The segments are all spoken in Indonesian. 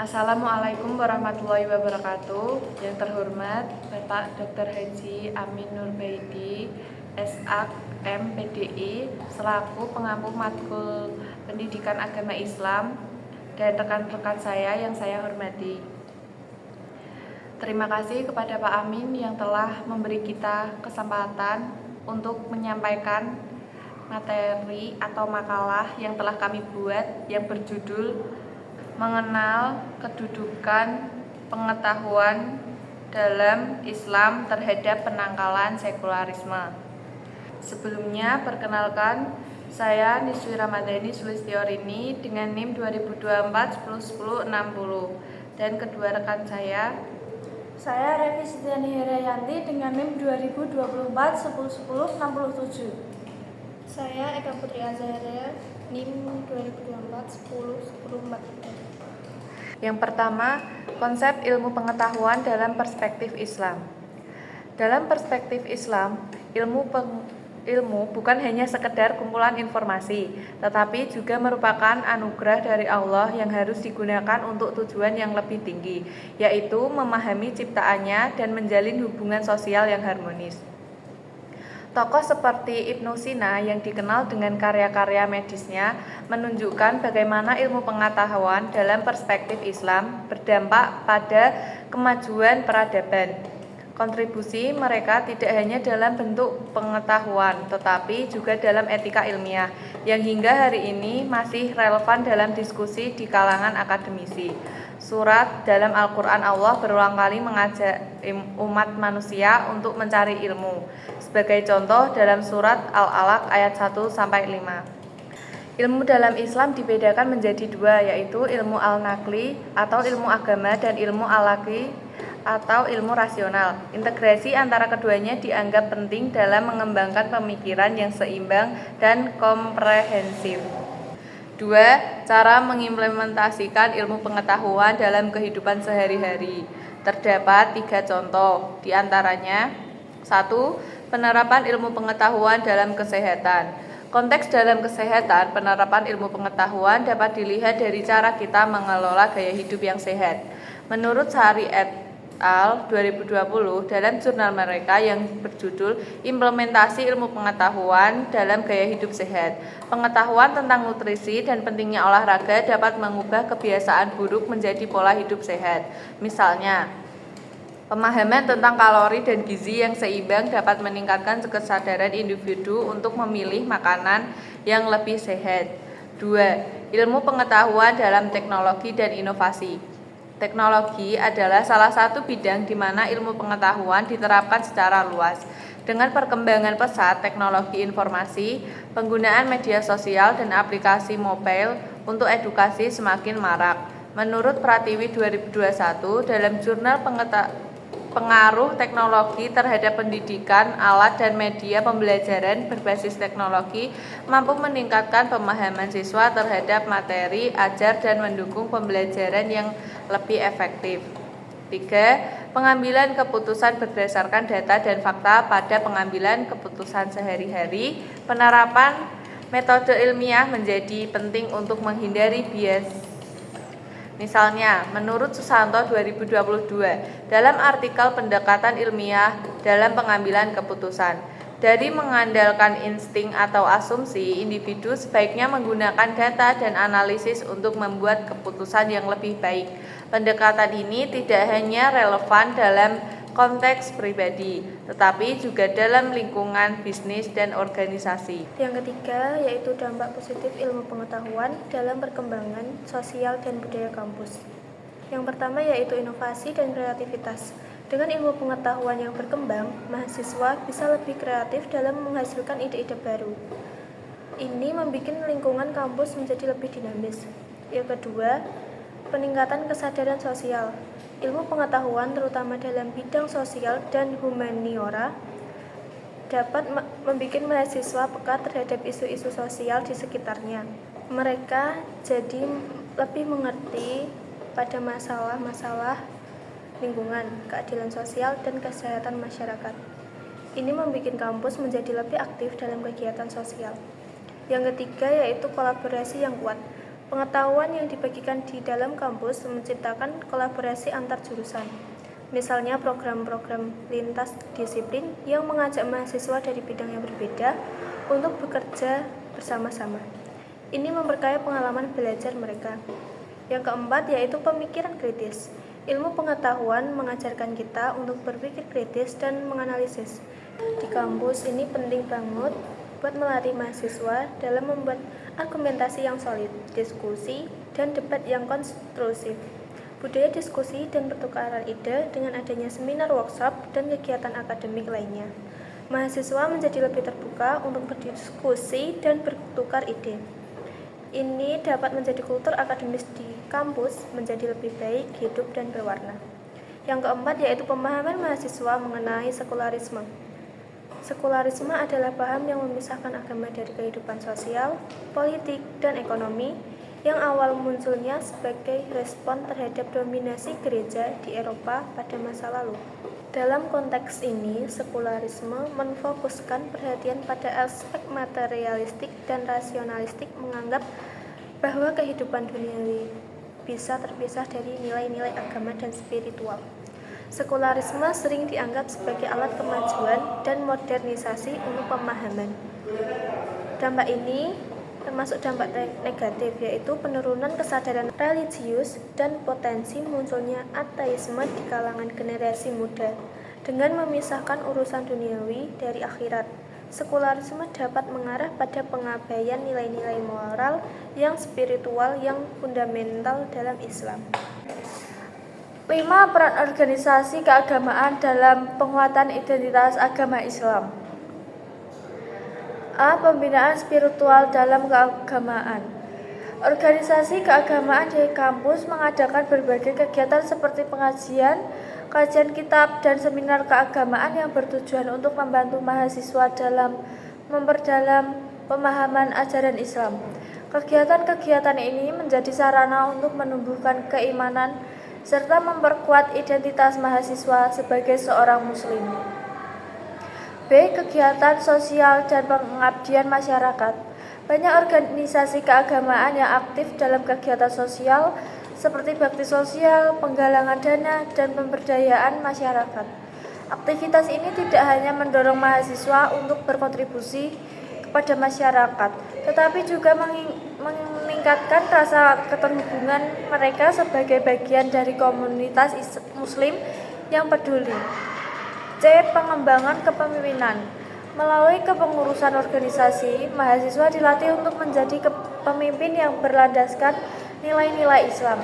Assalamualaikum warahmatullahi wabarakatuh. Yang terhormat Bapak Dr. Haji Amin Nurbaidi, SAK MPDI, selaku pengampu matkul Pendidikan Agama Islam, dan rekan-rekan saya yang saya hormati. Terima kasih kepada Pak Amin yang telah memberi kita kesempatan untuk menyampaikan materi atau makalah yang telah kami buat yang berjudul Mengenal Kedudukan Pengetahuan dalam Islam terhadap Penangkalan Sekularisme. Sebelumnya, perkenalkan, saya Niswi Ramadhani Sulistiorini dengan NIM 2024-10-10-60 dan kedua rekan saya Revi Sitiani Herayanti dengan NIM 2024-10-10-67. Saya Eka Putri Azhara NIM 2024-10-10-43. Yang pertama, konsep ilmu pengetahuan dalam perspektif Islam. Dalam perspektif Islam, ilmu bukan hanya sekedar kumpulan informasi, tetapi juga merupakan anugerah dari Allah yang harus digunakan untuk tujuan yang lebih tinggi, yaitu memahami ciptaannya dan menjalin hubungan sosial yang harmonis. Tokoh seperti Ibnu Sina yang dikenal dengan karya-karya medisnya menunjukkan bagaimana ilmu pengetahuan dalam perspektif Islam berdampak pada kemajuan peradaban. Kontribusi mereka tidak hanya dalam bentuk pengetahuan, tetapi juga dalam etika ilmiah, yang hingga hari ini masih relevan dalam diskusi di kalangan akademisi. Surat dalam Al-Quran Allah berulang kali mengajak umat manusia untuk mencari ilmu. Sebagai contoh dalam surat Al-Alaq ayat 1-5. Ilmu dalam Islam dibedakan menjadi dua, yaitu ilmu al-naqli atau ilmu agama dan ilmu al-laqi atau ilmu rasional. Integrasi antara keduanya dianggap penting dalam mengembangkan pemikiran yang seimbang dan komprehensif. 2. Cara mengimplementasikan ilmu pengetahuan dalam kehidupan sehari-hari. Terdapat 3 contoh, diantaranya 1. Penerapan ilmu pengetahuan dalam kesehatan. Konteks dalam kesehatan, penerapan ilmu pengetahuan dapat dilihat dari cara kita mengelola gaya hidup yang sehat. Menurut Sari et al. 2020 dalam jurnal mereka yang berjudul Implementasi Ilmu Pengetahuan dalam Gaya Hidup Sehat, pengetahuan tentang nutrisi dan pentingnya olahraga dapat mengubah kebiasaan buruk menjadi pola hidup sehat. Misalnya, pemahaman tentang kalori dan gizi yang seimbang dapat meningkatkan kesadaran individu untuk memilih makanan yang lebih sehat. 2. Ilmu pengetahuan dalam teknologi dan inovasi. Teknologi adalah salah satu bidang di mana ilmu pengetahuan diterapkan secara luas. Dengan perkembangan pesat teknologi informasi, penggunaan media sosial dan aplikasi mobile untuk edukasi semakin marak. Menurut Pratiwi 2021 dalam jurnal Pengaruh Teknologi terhadap Pendidikan, Alat dan Media Pembelajaran berbasis teknologi mampu meningkatkan pemahaman siswa terhadap materi ajar dan mendukung pembelajaran yang lebih efektif. 3. Pengambilan keputusan berdasarkan data dan fakta pada pengambilan keputusan sehari-hari. Penerapan metode ilmiah menjadi penting untuk menghindari bias. Misalnya, menurut Susanto 2022, dalam artikel pendekatan ilmiah dalam pengambilan keputusan, dari mengandalkan insting atau asumsi, individu sebaiknya menggunakan data dan analisis untuk membuat keputusan yang lebih baik. Pendekatan ini tidak hanya relevan dalam konteks pribadi, tetapi juga dalam lingkungan bisnis dan organisasi. Yang ketiga, yaitu dampak positif ilmu pengetahuan dalam perkembangan sosial dan budaya kampus. Yang pertama yaitu inovasi dan kreativitas. Dengan ilmu pengetahuan yang berkembang, mahasiswa bisa lebih kreatif dalam menghasilkan ide-ide baru. Ini membuat lingkungan kampus menjadi lebih dinamis. Yang kedua, peningkatan kesadaran sosial. Ilmu pengetahuan terutama dalam bidang sosial dan humaniora dapat membuat mahasiswa peka terhadap isu-isu sosial di sekitarnya. Mereka jadi lebih mengerti pada masalah-masalah lingkungan, keadilan sosial, dan kesehatan masyarakat. Ini membuat kampus menjadi lebih aktif dalam kegiatan sosial. Yang ketiga yaitu kolaborasi yang kuat. Pengetahuan yang dibagikan di dalam kampus menciptakan kolaborasi antar jurusan. Misalnya program-program lintas disiplin yang mengajak mahasiswa dari bidang yang berbeda untuk bekerja bersama-sama. Ini memperkaya pengalaman belajar mereka. Yang keempat yaitu pemikiran kritis. Ilmu pengetahuan mengajarkan kita untuk berpikir kritis dan menganalisis. Di kampus ini penting banget buat melatih mahasiswa dalam membuat argumentasi yang solid, diskusi, dan debat yang konstruktif. Budaya diskusi dan pertukaran ide dengan adanya seminar, workshop, dan kegiatan akademik lainnya. Mahasiswa menjadi lebih terbuka untuk berdiskusi dan bertukar ide. Ini dapat menjadi kultur akademis di kampus menjadi lebih baik, hidup, dan berwarna. Yang keempat yaitu pemahaman mahasiswa mengenai sekularisme. Sekularisme adalah paham yang memisahkan agama dari kehidupan sosial, politik, dan ekonomi yang awal munculnya sebagai respon terhadap dominasi gereja di Eropa pada masa lalu. Dalam konteks ini, sekularisme memfokuskan perhatian pada aspek materialistik dan rasionalistik, menganggap bahwa kehidupan duniawi bisa terpisah dari nilai-nilai agama dan spiritual. Sekularisme sering dianggap sebagai alat kemajuan dan modernisasi untuk pemahaman. Dampak ini termasuk dampak negatif, yaitu penurunan kesadaran religius dan potensi munculnya ateisme di kalangan generasi muda dengan memisahkan urusan duniawi dari akhirat. Sekularisme dapat mengarah pada pengabaian nilai-nilai moral yang spiritual yang fundamental dalam Islam. 5. Peran organisasi keagamaan dalam penguatan identitas agama Islam. A. Pembinaan spiritual dalam keagamaan. Organisasi keagamaan di kampus mengadakan berbagai kegiatan seperti pengajian, kajian kitab, dan seminar keagamaan yang bertujuan untuk membantu mahasiswa dalam memperdalam pemahaman ajaran Islam. Kegiatan-kegiatan ini menjadi sarana untuk menumbuhkan keimanan serta memperkuat identitas mahasiswa sebagai seorang muslim. B. Kegiatan sosial dan pengabdian masyarakat. Banyak organisasi keagamaan yang aktif dalam kegiatan sosial seperti bakti sosial, penggalangan dana, dan pemberdayaan masyarakat. Aktivitas ini tidak hanya mendorong mahasiswa untuk berkontribusi kepada masyarakat, tetapi juga meningkatkan rasa keterhubungan mereka sebagai bagian dari komunitas muslim yang peduli. C. Pengembangan kepemimpinan. Melalui kepengurusan organisasi, mahasiswa dilatih untuk menjadi pemimpin yang berlandaskan nilai-nilai Islam.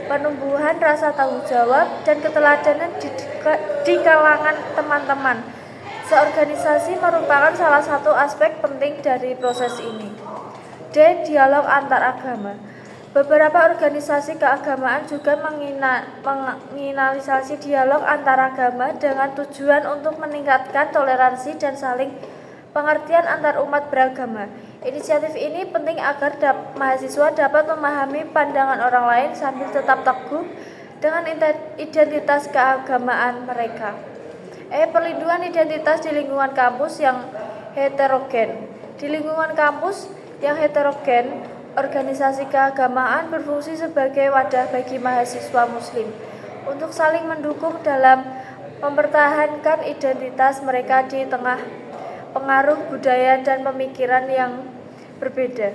Penumbuhan rasa tanggung jawab dan keteladanan di kalangan teman-teman seorganisasi merupakan salah satu aspek penting dari proses ini. D. Dialog antar agama. Beberapa organisasi keagamaan juga menginisiasi dialog antaragama dengan tujuan untuk meningkatkan toleransi dan saling pengertian antar umat beragama. Inisiatif ini penting agar mahasiswa dapat memahami pandangan orang lain sambil tetap teguh dengan identitas keagamaan mereka. Perlindungan identitas di lingkungan kampus yang heterogen. Di lingkungan kampus yang heterogen, organisasi keagamaan berfungsi sebagai wadah bagi mahasiswa muslim untuk saling mendukung dalam mempertahankan identitas mereka di tengah pengaruh budaya dan pemikiran yang berbeda.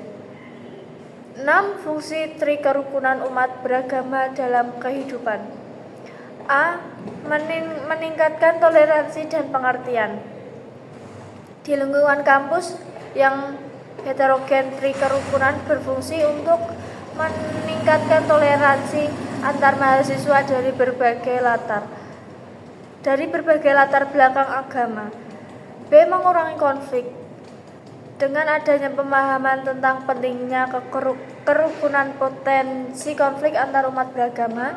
6. Fungsi tri kerukunan umat beragama dalam kehidupan. A. Meningkatkan toleransi dan pengertian. Di lingkungan kampus yang heterogen, tri kerukunan berfungsi untuk meningkatkan toleransi antar mahasiswa dari berbagai latar belakang agama. B. Mengurangi konflik. Dengan adanya pemahaman tentang pentingnya kerukunan, potensi konflik antar umat beragama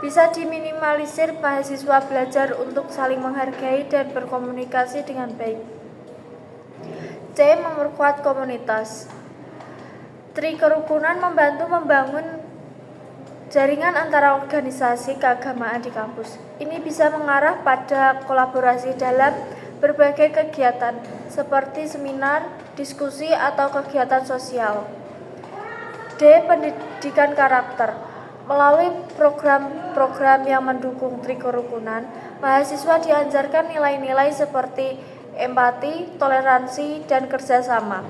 bisa diminimalisir. Mahasiswa belajar untuk saling menghargai dan berkomunikasi dengan baik. C. Memperkuat komunitas. Tri kerukunan membantu membangun jaringan antara organisasi keagamaan di kampus. Ini bisa mengarah pada kolaborasi dalam berbagai kegiatan seperti seminar, diskusi, atau kegiatan sosial. D. D. Pendidikan karakter. Melalui program-program yang mendukung trikerukunan, mahasiswa diajarkan nilai-nilai seperti empati, toleransi, dan kerjasama.